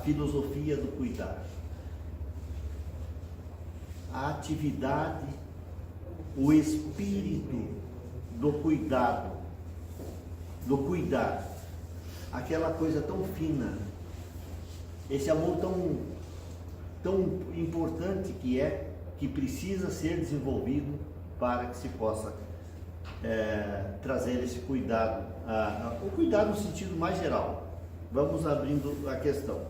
filosofia do cuidar, a atividade, o espírito do cuidado, do cuidar, aquela coisa tão fina, esse amor tão importante que precisa ser desenvolvido para que se possa trazer esse cuidado, o cuidado no sentido mais geral. Vamos abrindo a questão.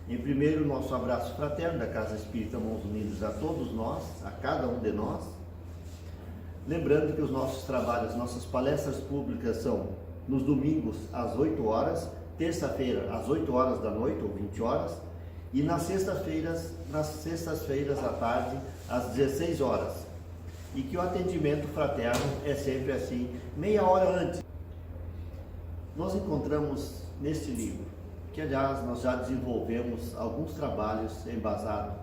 Em primeiro, nosso abraço fraterno da Casa Espírita Mãos Unidas a todos nós, a cada um de nós. Lembrando que os nossos trabalhos, nossas palestras públicas são nos domingos às 8 horas, terça-feira às 8 horas da noite ou 20 horas, e nas sextas-feiras à tarde às 16 horas. E que o atendimento fraterno é sempre assim, meia hora antes. Nós encontramos neste livro, que aliás nós já desenvolvemos alguns trabalhos embasados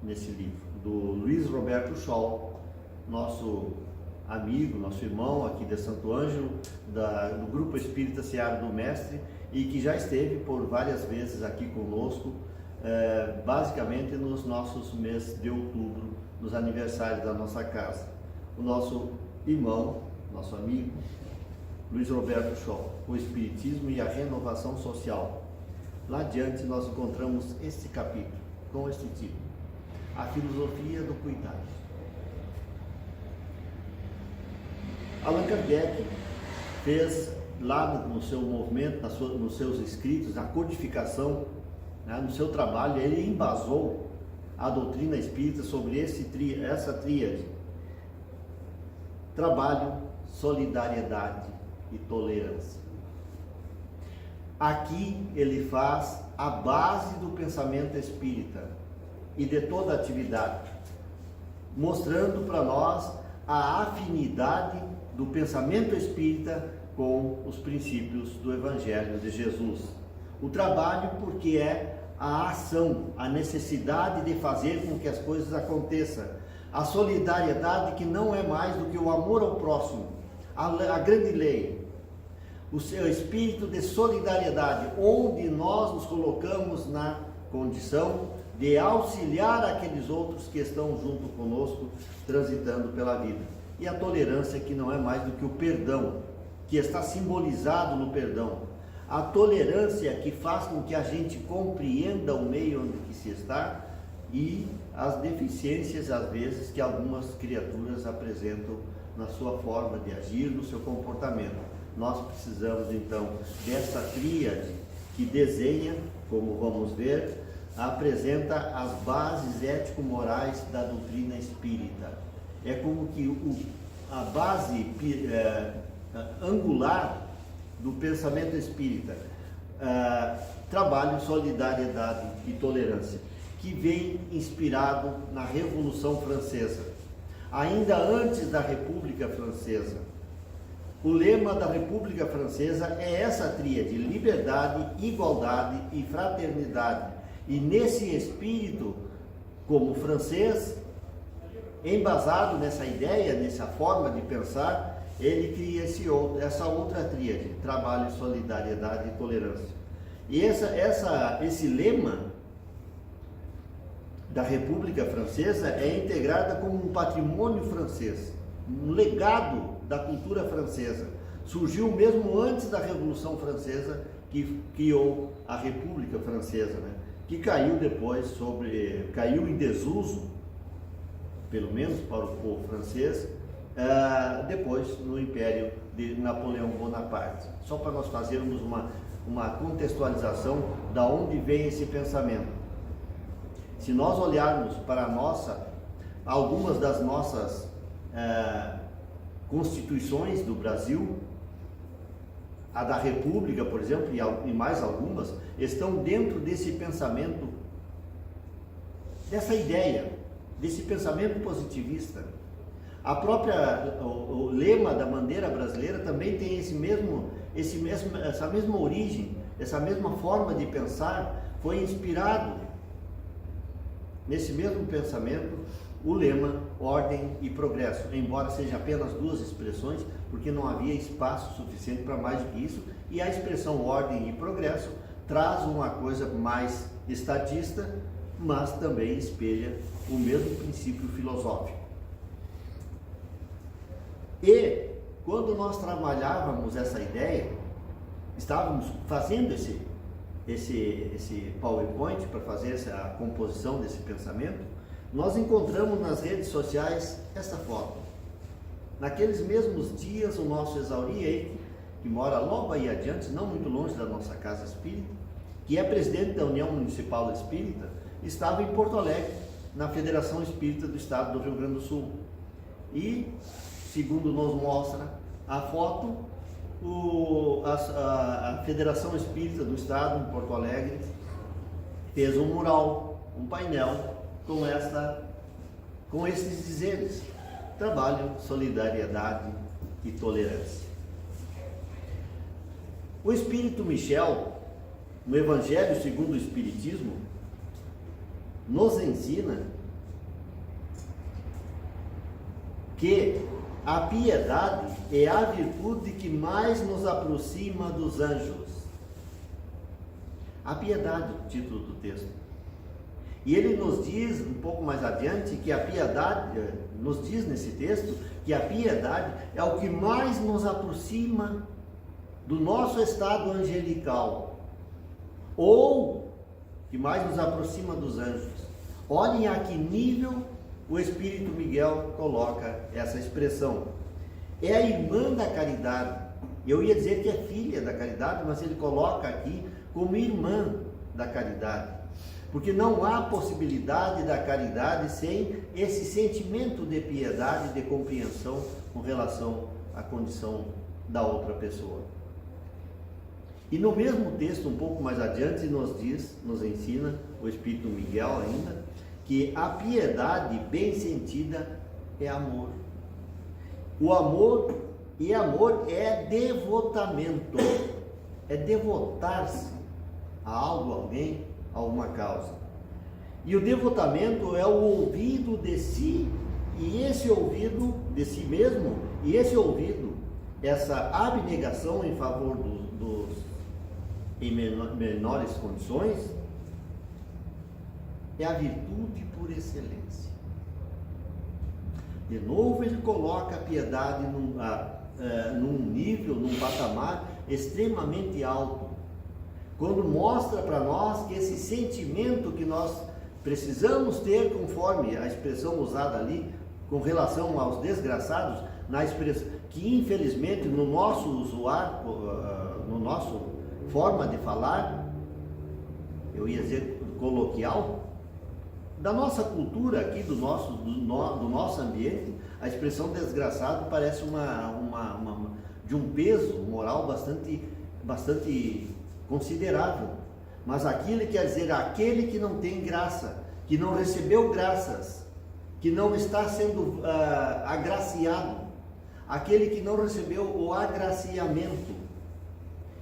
nesse livro, do Luiz Roberto Scholl, nosso amigo, nosso irmão aqui de Santo Ângelo, do Grupo Espírita Seara do Mestre, e que já esteve por várias vezes aqui conosco, basicamente nos nossos meses de outubro, nos aniversários da nossa casa. O nosso irmão, nosso amigo, Luiz Roberto Scholl, o Espiritismo e a Renovação Social. Lá adiante nós encontramos este capítulo, com este título, a filosofia do cuidado. Allan Kardec fez lá no seu movimento, nos seus escritos, a codificação, né, no seu trabalho, ele embasou a doutrina espírita sobre essa tríade: trabalho, solidariedade e tolerância. Aqui ele faz a base do pensamento espírita e de toda a atividade, mostrando para nós a afinidade do pensamento espírita com os princípios do Evangelho de Jesus. O trabalho, porque é a ação, a necessidade de fazer com que as coisas aconteçam. A solidariedade, que não é mais do que o amor ao próximo, a grande lei. O seu espírito de solidariedade, onde nós nos colocamos na condição de auxiliar aqueles outros que estão junto conosco, transitando pela vida. E a tolerância, que não é mais do que o perdão, que está simbolizado no perdão. A tolerância que faz com que a gente compreenda o meio onde que se está e as deficiências, às vezes, que algumas criaturas apresentam na sua forma de agir, no seu comportamento. Nós precisamos, então, dessa tríade que desenha, como vamos ver, apresenta as bases ético-morais da doutrina espírita. É como que a base angular do pensamento espírita, trabalho, solidariedade e tolerância, que vem inspirado na Revolução Francesa, ainda antes da República Francesa. O lema da República Francesa é essa tríade: liberdade, igualdade e fraternidade. E nesse espírito, como francês, embasado nessa ideia, nessa forma de pensar, ele cria essa outra tríade: trabalho, solidariedade e tolerância. E esse lema da República Francesa é integrada como um patrimônio francês, um legado da cultura francesa. Surgiu mesmo antes da Revolução Francesa, que criou a República Francesa, né? Que caiu depois caiu em desuso, pelo menos para o povo francês, depois no Império de Napoleão Bonaparte. Só para nós fazermos uma contextualização da onde vem esse pensamento. Se nós olharmos para algumas das nossas constituições do Brasil, a da República, por exemplo, e mais algumas, estão dentro desse pensamento, dessa ideia, desse pensamento positivista. O lema da bandeira brasileira também tem essa mesma origem, essa mesma forma de pensar. Foi inspirado nesse mesmo pensamento o lema ordem e progresso, embora seja apenas duas expressões, porque não havia espaço suficiente para mais do que isso, e a expressão ordem e progresso traz uma coisa mais estatista, mas também espelha o mesmo princípio filosófico. E quando nós trabalhávamos essa ideia, estávamos fazendo esse PowerPoint para fazer essa composição desse pensamento, nós encontramos nas redes sociais essa foto. Naqueles mesmos dias, o nosso Exauri Eike, que mora logo aí adiante, não muito longe da nossa casa espírita, que é presidente da União Municipal Espírita, estava em Porto Alegre, na Federação Espírita do Estado do Rio Grande do Sul. E, segundo nos mostra a foto, a Federação Espírita do Estado em Porto Alegre fez um mural, um painel com esses dizeres: trabalho, solidariedade e tolerância. O Espírito Michel, no Evangelho segundo o Espiritismo, nos ensina que a piedade é a virtude que mais nos aproxima dos anjos. A piedade, o título do texto. E ele nos diz, um pouco mais adiante, que a piedade, nos diz nesse texto, que a piedade é o que mais nos aproxima do nosso estado angelical, ou que mais nos aproxima dos anjos. Olhem a que nível o Espírito Miguel coloca essa expressão. É a irmã da caridade. Eu ia dizer que é filha da caridade, mas ele coloca aqui como irmã da caridade. Porque não há possibilidade da caridade sem esse sentimento de piedade, de compreensão com relação à condição da outra pessoa. E no mesmo texto, um pouco mais adiante, nos ensina o Espírito Miguel ainda, que a piedade bem sentida é amor. O amor é devotamento, é devotar-se a algo, a alguém, a uma causa. E o devotamento é o ouvido de si, e esse ouvido de si mesmo, e esse ouvido, essa abnegação em favor dos em menores condições, é a virtude por excelência. De novo ele coloca a piedade num nível, num patamar extremamente alto, quando mostra para nós que esse sentimento que nós precisamos ter, conforme a expressão usada ali, com relação aos desgraçados, na expressão que infelizmente no nosso usuário, no nosso forma de falar, eu ia dizer coloquial, da nossa cultura aqui, do nosso ambiente, a expressão desgraçado parece de um peso moral bastante considerável. Mas aqui ele quer dizer aquele que não tem graça, que não recebeu graças, que não está sendo agraciado, aquele que não recebeu o agraciamento.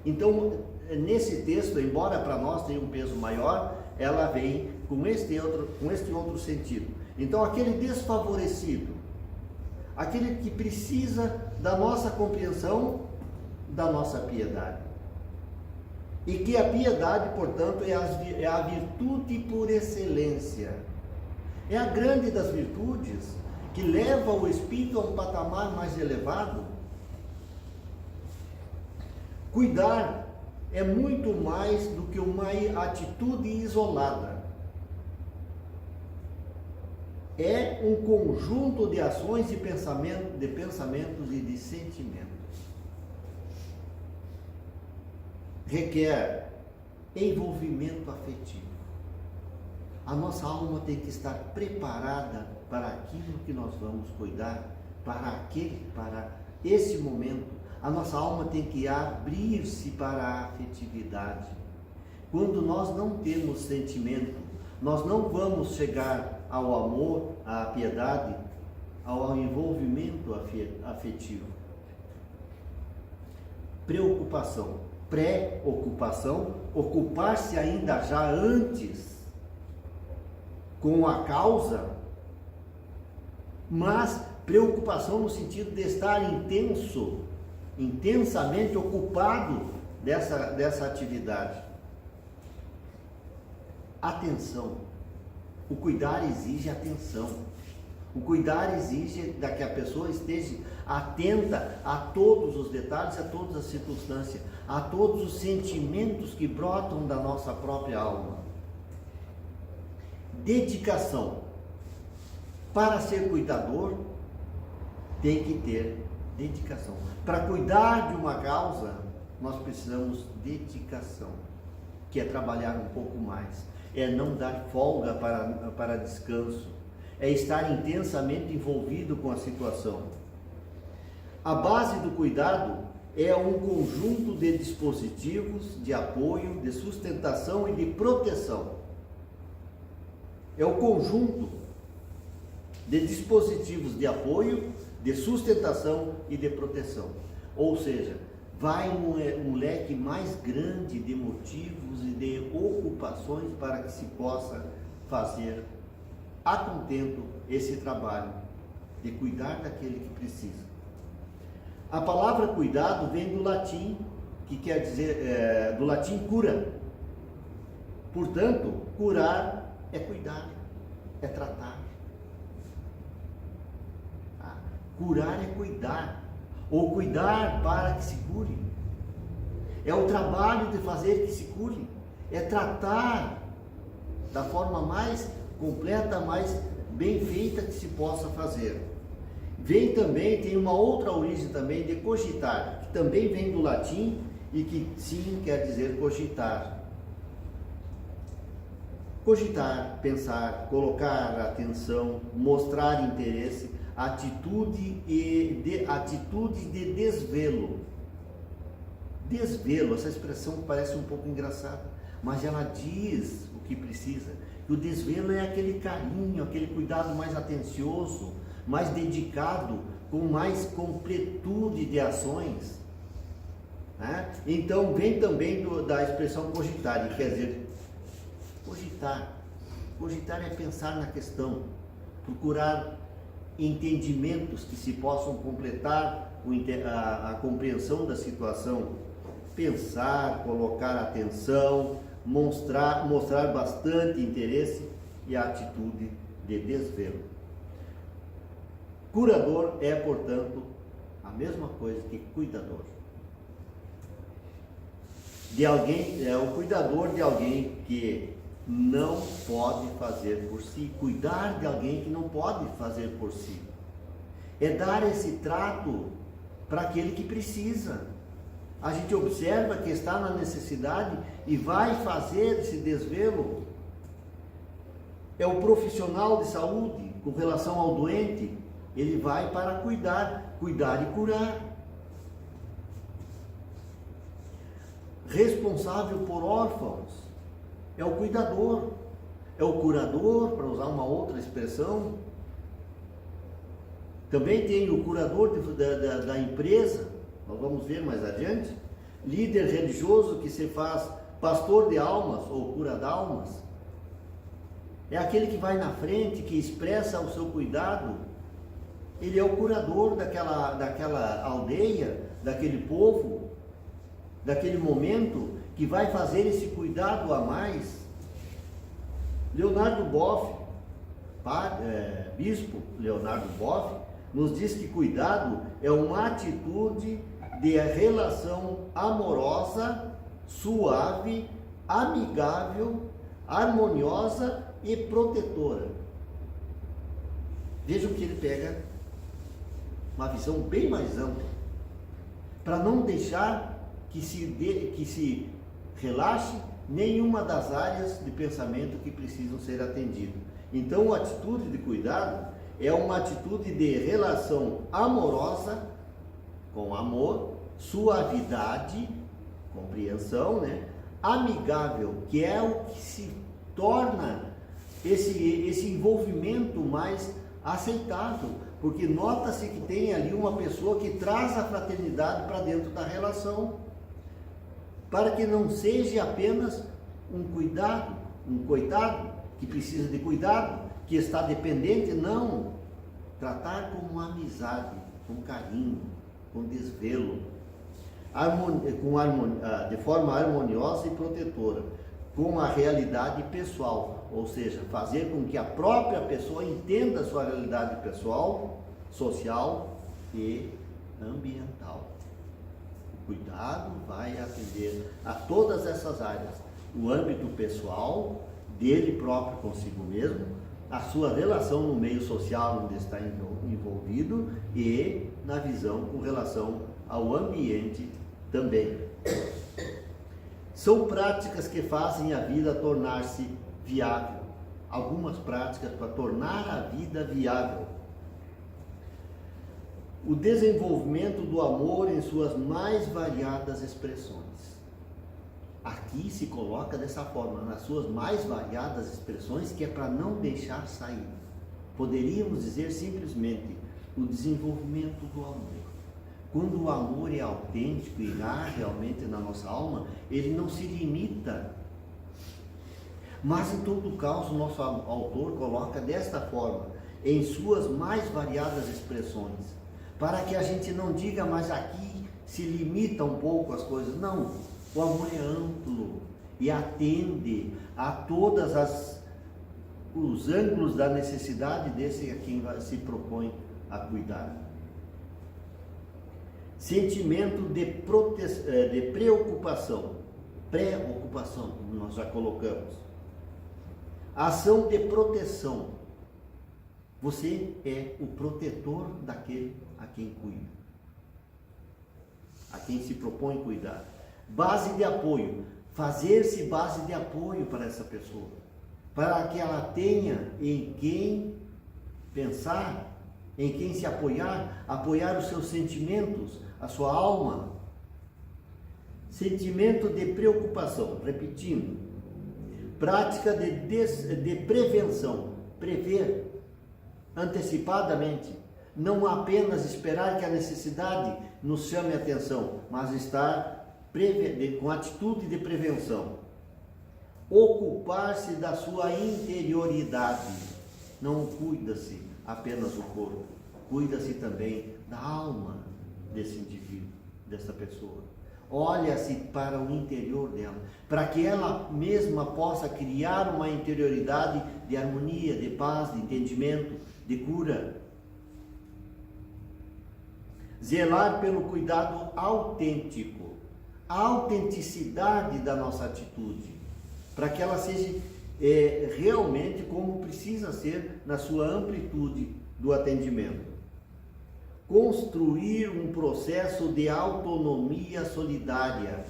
Então, nesse texto, embora para nós tenha um peso maior, ela vem com este outro sentido. Então, aquele desfavorecido, aquele que precisa da nossa compreensão, da nossa piedade. E que a piedade, portanto, é a virtude por excelência. É a grande das virtudes que leva o espírito a um patamar mais elevado. Cuidar é muito mais do que uma atitude isolada. É um conjunto de ações e pensamentos e de sentimentos. Requer envolvimento afetivo. A nossa alma tem que estar preparada para aquilo que nós vamos cuidar, para esse momento. A nossa alma tem que abrir-se para a afetividade. Quando nós não temos sentimento, nós não vamos chegar ao amor, à piedade, ao envolvimento afetivo. Preocupação, pré-ocupação, ocupar-se ainda já antes com a causa, mas preocupação no sentido de estar intensamente ocupado dessa atividade. atenção. O cuidar exige atenção. O cuidar exige que a pessoa esteja atenta a todos os detalhes, a todas as circunstâncias, a todos os sentimentos que brotam da nossa própria alma. Dedicação. Para ser cuidador, tem que ter dedicação. Para cuidar de uma causa, nós precisamos de dedicação, que é trabalhar um pouco mais, é não dar folga para descanso, é estar intensamente envolvido com a situação. A base do cuidado é um conjunto de dispositivos de apoio, de sustentação e de proteção. É o conjunto de dispositivos de apoio, de sustentação e de proteção. Ou seja, vai um leque mais grande de motivos e de ocupações para que se possa fazer a contento esse trabalho de cuidar daquele que precisa. A palavra cuidado vem do latim, que quer dizer, do latim cura. Portanto, curar é cuidar, é tratar. Curar é cuidar, ou cuidar para que se cure. É o trabalho de fazer que se cure, é tratar da forma mais completa, mais bem feita que se possa fazer. Vem também, tem uma outra origem também de cogitar, que também vem do latim e que sim quer dizer cogitar. Cogitar, pensar, colocar atenção, mostrar interesse, atitude de desvelo. Desvelo, essa expressão parece um pouco engraçada, mas ela diz o que precisa. O desvelo é aquele carinho, aquele cuidado mais atencioso, mais dedicado, com mais completude de ações, né? Então vem também da expressão cogitar, que quer dizer cogitar. Cogitar é pensar na questão, procurar entendimentos que se possam completar a compreensão da situação, pensar, colocar atenção, mostrar bastante interesse e a atitude de desvelo. Curador é, portanto, a mesma coisa que cuidador. É o cuidador de alguém que não pode fazer por si, cuidar de alguém que não pode fazer por si. É dar esse trato para aquele que precisa. A gente observa que está na necessidade e vai fazer esse desvelo. É o profissional de saúde, com relação ao doente, ele vai para cuidar e curar. Responsável por órfãos é o cuidador, é o curador, para usar uma outra expressão. Também tem o curador da empresa, nós vamos ver mais adiante. Líder religioso que se faz pastor de almas ou cura de almas. É aquele que vai na frente, que expressa o seu cuidado. Ele é o curador daquela aldeia, daquele povo, daquele momento, que vai fazer esse cuidado a mais. Leonardo Boff, bispo Leonardo Boff, nos diz que cuidado é uma atitude de relação amorosa, suave, amigável, harmoniosa e protetora. Vejam que ele pega uma visão bem mais ampla, para não deixar que se relaxe nenhuma das áreas de pensamento que precisam ser atendidas. Então, a atitude de cuidado é uma atitude de relação amorosa, com amor, suavidade, compreensão, né? Amigável, que é o que se torna esse envolvimento mais aceitável, porque nota-se que tem ali uma pessoa que traz a fraternidade para dentro da relação, para que não seja apenas um cuidado, um coitado que precisa de cuidado, que está dependente, não. Tratar com uma amizade, com carinho, com desvelo, de forma harmoniosa e protetora. com a realidade pessoal, ou seja, fazer com que a própria pessoa entenda a sua realidade pessoal, social e ambiental. O cuidado vai atender a todas essas áreas, o âmbito pessoal, dele próprio consigo mesmo, a sua relação no meio social onde está envolvido e na visão com relação ao ambiente também. São práticas que fazem a vida tornar-se viável. Algumas práticas para tornar a vida viável. O desenvolvimento do amor em suas mais variadas expressões. Aqui se coloca dessa forma, nas suas mais variadas expressões, que é para não deixar sair. Poderíamos dizer simplesmente o desenvolvimento do amor. Quando o amor é autêntico e há realmente na nossa alma, ele não se limita. Mas em todo caso, o nosso autor coloca desta forma, em suas mais variadas expressões, para que a gente não diga, mas aqui se limita um pouco as coisas. Não, o amor é amplo e atende a todas os ângulos da necessidade desse a quem se propõe a cuidar. Sentimento de preocupação, pré-ocupação, como nós já colocamos. Ação de proteção. Você é o protetor daquele a quem cuida, a quem se propõe cuidar. Base de apoio. Fazer-se base de apoio para essa pessoa, para que ela tenha em quem pensar, em quem se apoiar os seus sentimentos, a sua alma. Sentimento de preocupação, repetindo, prática de prevenção, prever antecipadamente, não apenas esperar que a necessidade nos chame a atenção, mas estar com atitude de prevenção. Ocupar-se da sua interioridade, não cuida-se apenas o corpo, cuida-se também da alma desse indivíduo, dessa pessoa. Olha-se para o interior dela, para que ela mesma possa criar uma interioridade de harmonia, de paz, de entendimento, de cura. Zelar pelo cuidado autêntico, a autenticidade da nossa atitude, para que ela seja realmente como precisa ser na sua amplitude do atendimento. Construir um processo de autonomia solidária.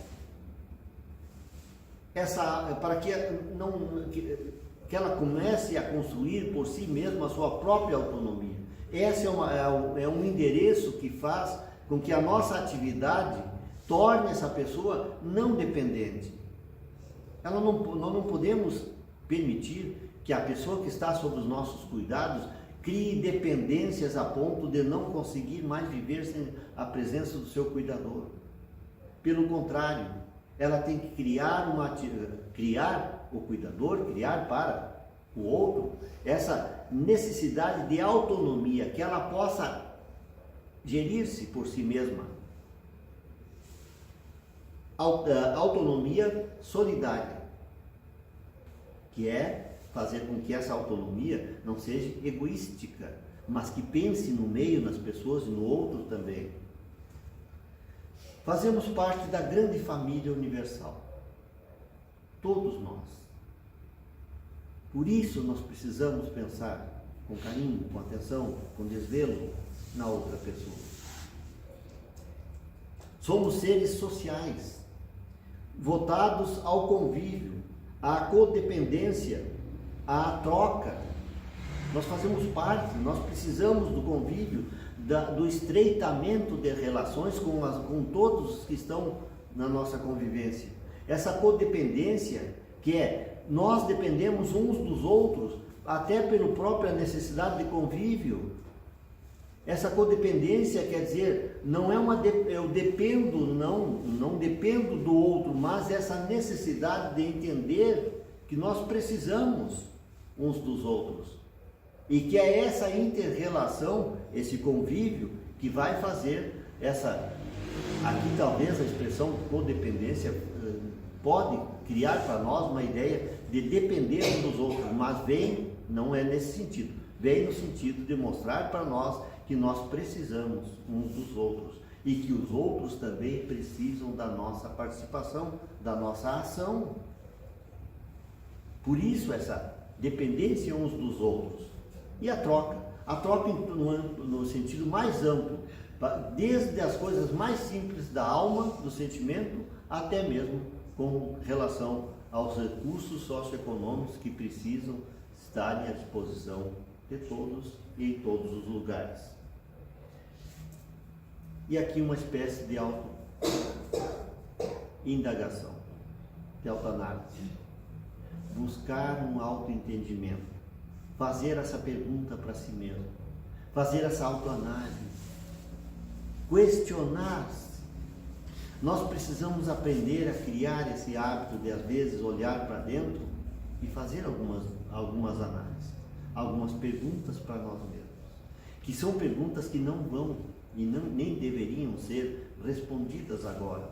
Para que ela comece a construir por si mesma a sua própria autonomia. Esse é um endereço que faz com que a nossa atividade torne essa pessoa não dependente. Nós não podemos permitir que a pessoa que está sob os nossos cuidados crie dependências a ponto de não conseguir mais viver sem a presença do seu cuidador. Pelo contrário, ela tem que criar o cuidador, criar para o outro essa necessidade de autonomia, que ela possa gerir-se por si mesma. Autonomia solidária, que é fazer com que essa autonomia não seja egoística, mas que pense no meio, nas pessoas e no outro também. Fazemos parte da grande família universal, todos nós. Por isso nós precisamos pensar com carinho, com atenção, com desvelo na outra pessoa. Somos seres sociais, votados ao convívio, à codependência, à troca. Nós fazemos parte, nós precisamos do convívio, do estreitamento de relações com todos os que estão na nossa convivência. Essa codependência, que é, nós dependemos uns dos outros, até pela própria necessidade de convívio. Essa codependência quer dizer, não é eu dependo, não dependo do outro, mas essa necessidade de entender que nós precisamos uns dos outros. E que é essa inter-relação, esse convívio, que vai fazer aqui talvez a expressão codependência pode criar para nós uma ideia de depender uns dos outros, mas vem, não é nesse sentido, vem no sentido de mostrar para nós que nós precisamos uns dos outros e que os outros também precisam da nossa participação, da nossa ação. Por isso essa dependência uns dos outros. E a troca no sentido mais amplo, desde as coisas mais simples da alma, do sentimento, até mesmo com relação aos recursos socioeconômicos que precisam estar à disposição de todos e em todos os lugares. E aqui uma espécie de auto-indagação, de autoanálise. Buscar um autoentendimento, fazer essa pergunta para si mesmo, fazer essa autoanálise, questionar-se. Nós precisamos aprender a criar esse hábito de, às vezes, olhar para dentro e fazer algumas análises, algumas perguntas para nós mesmos, que são perguntas que não vão e nem deveriam ser respondidas agora.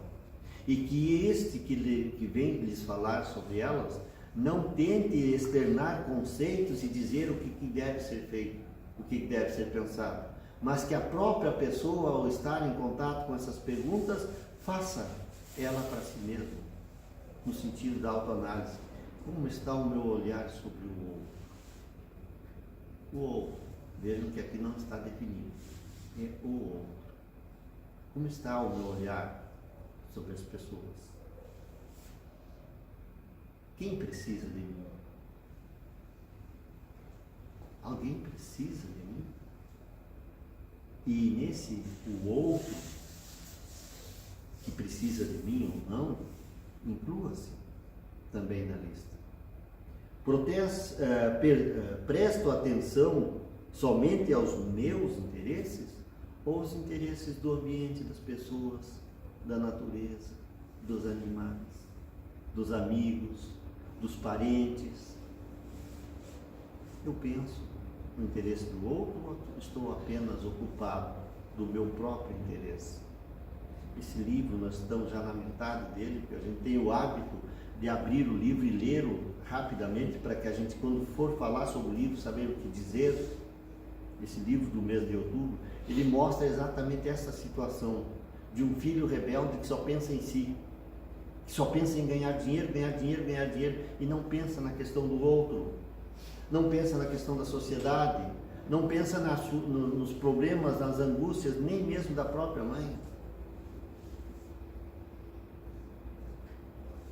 E que este que vem lhes falar sobre elas não tente externar conceitos e dizer o que deve ser feito, o que deve ser pensado, mas que a própria pessoa, ao estar em contato com essas perguntas, faça ela para si mesma, no sentido da autoanálise. Como está o meu olhar sobre o outro? O outro, vejam que aqui não está definido, é o outro. Como está o meu olhar sobre as pessoas? Quem precisa de mim? Alguém precisa de mim? E nesse o outro que precisa de mim ou não, inclua-se também na lista. Presto atenção somente aos meus interesses ou aos interesses do ambiente, das pessoas, da natureza, dos animais, dos amigos, dos parentes? Eu penso no interesse do outro ou estou apenas ocupado do meu próprio interesse? Esse livro, nós estamos já na metade dele, porque a gente tem o hábito de abrir o livro e lê-lo rapidamente, para que a gente, quando for falar sobre o livro, saber o que dizer. Esse livro do mês de outubro, ele mostra exatamente essa situação de um filho rebelde que só pensa em si, que só pensa em ganhar dinheiro, e não pensa na questão do outro, não pensa na questão da sociedade, não pensa nos problemas, nas angústias, nem mesmo da própria mãe.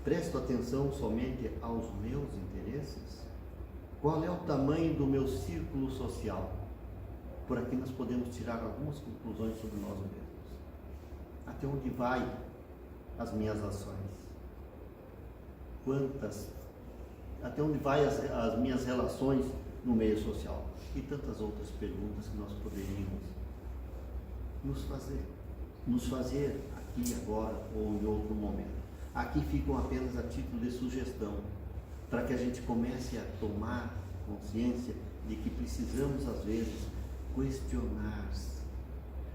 Presto atenção somente aos meus interesses? Qual é o tamanho do meu círculo social? Por aqui nós podemos tirar algumas conclusões sobre nós mesmos. Até onde vai as minhas ações? Até onde vai as minhas relações no meio social? E tantas outras perguntas que nós poderíamos nos fazer aqui, agora ou em outro momento. Aqui ficam apenas a título de sugestão, para que a gente comece a tomar consciência de que precisamos, às vezes, questionar-se,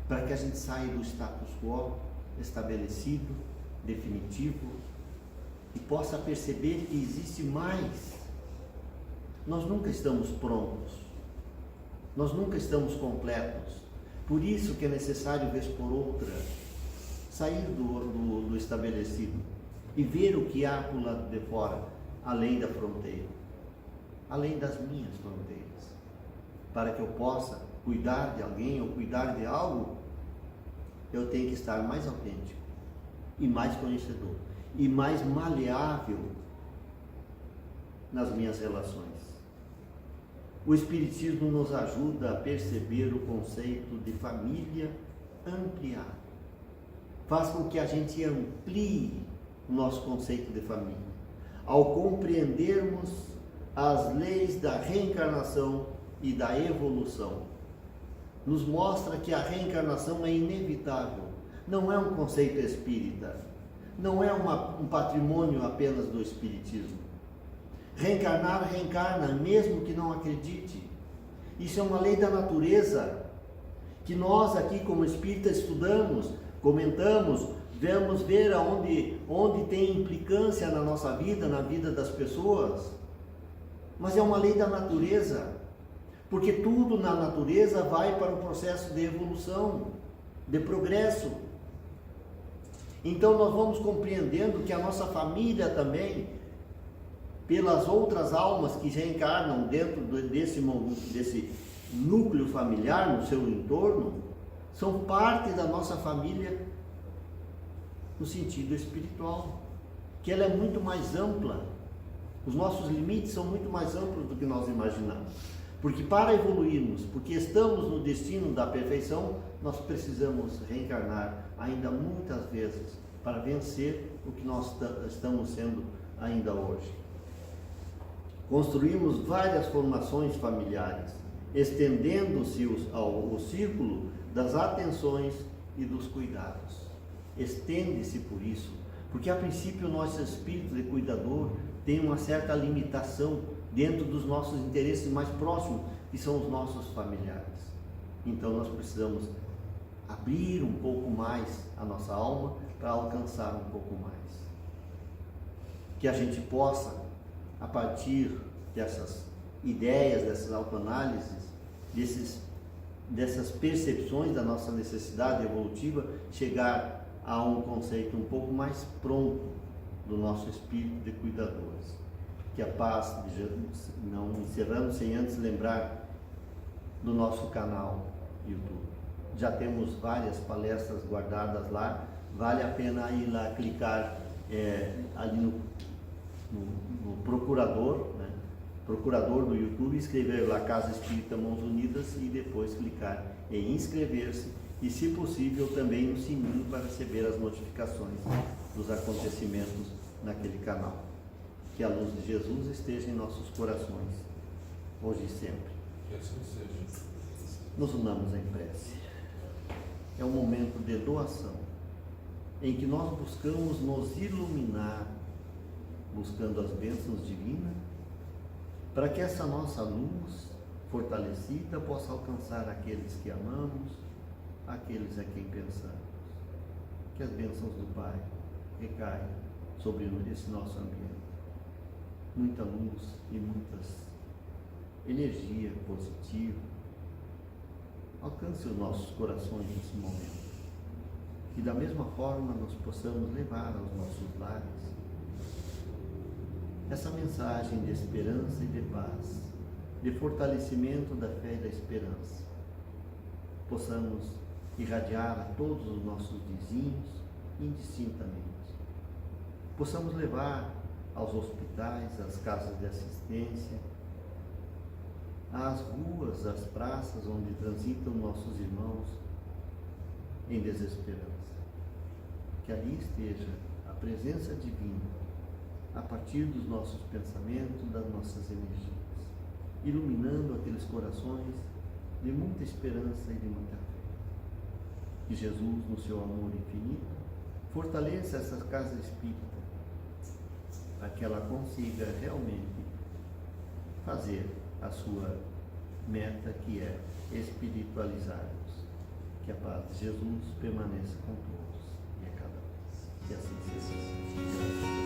para que a gente saia do status quo estabelecido, definitivo, e possa perceber que existe mais. Nós nunca estamos prontos, nós nunca estamos completos. Por isso que é necessário, vez por outra, sair do estabelecido e ver o que há por lado de fora, além da fronteira, além das minhas fronteiras, para que eu possa cuidar de alguém ou cuidar de algo. Eu tenho que estar mais autêntico e mais conhecedor e mais maleável nas minhas relações. O Espiritismo nos ajuda a perceber o conceito de família ampliado. Faz com que a gente amplie o nosso conceito de família, ao compreendermos as leis da reencarnação e da evolução. Nos mostra que a reencarnação é inevitável, não é um conceito espírita, não é um patrimônio apenas do Espiritismo. Reencarnar, reencarna, mesmo que não acredite. Isso é uma lei da natureza, que nós aqui como espíritas estudamos, comentamos, vamos ver onde tem implicância na nossa vida, na vida das pessoas, mas é uma lei da natureza, porque tudo na natureza vai para o processo de evolução, de progresso. Então nós vamos compreendendo que a nossa família também, pelas outras almas que já encarnam dentro desse núcleo familiar, no seu entorno, são parte da nossa família no sentido espiritual, que ela é muito mais ampla. Os nossos limites são muito mais amplos do que nós imaginamos. Porque para evoluirmos, porque estamos no destino da perfeição, nós precisamos reencarnar ainda muitas vezes para vencer o que nós estamos sendo ainda hoje. Construímos várias formações familiares, estendendo-se o círculo das atenções e dos cuidados. Estende-se por isso, porque a princípio o nosso espírito de cuidador tem uma certa limitação dentro dos nossos interesses mais próximos, que são os nossos familiares. Então nós precisamos abrir um pouco mais a nossa alma para alcançar um pouco mais. Que a gente possa, a partir dessas ideias, dessas autoanálises, dessas percepções da nossa necessidade evolutiva, chegar a um conceito um pouco mais pronto do nosso espírito de cuidadores. Que a paz de Jesus, não encerrando sem antes lembrar do nosso canal YouTube. Já temos várias palestras guardadas lá, vale a pena ir lá clicar ali no procurador, né? Procurador do YouTube, escrever lá Casa Espírita Mãos Unidas e depois clicar em inscrever-se e, se possível, também no sininho para receber as notificações dos acontecimentos naquele canal. Que a luz de Jesus esteja em nossos corações, hoje e sempre. Que assim seja. Nos unamos em prece. É um momento de doação, em que nós buscamos nos iluminar, buscando as bênçãos divinas, para que essa nossa luz fortalecida possa alcançar aqueles que amamos, aqueles a quem pensamos. Que as bênçãos do Pai recaiam sobre esse nosso ambiente. Muita luz e muitas energia positiva alcance os nossos corações nesse momento. E da mesma forma nós possamos levar aos nossos lares essa mensagem de esperança e de paz, de fortalecimento da fé e da esperança. Possamos irradiar a todos os nossos vizinhos indistintamente. Possamos levar aos hospitais, às casas de assistência, às ruas, às praças onde transitam nossos irmãos em desesperança. Que ali esteja a presença divina a partir dos nossos pensamentos, das nossas energias, iluminando aqueles corações de muita esperança e de muita fé. Que Jesus, no seu amor infinito, fortaleça essa casa espírita para que ela consiga realmente fazer a sua meta, que é espiritualizar-nos. Que a paz de Jesus permaneça com todos e a cada um. Que assim seja.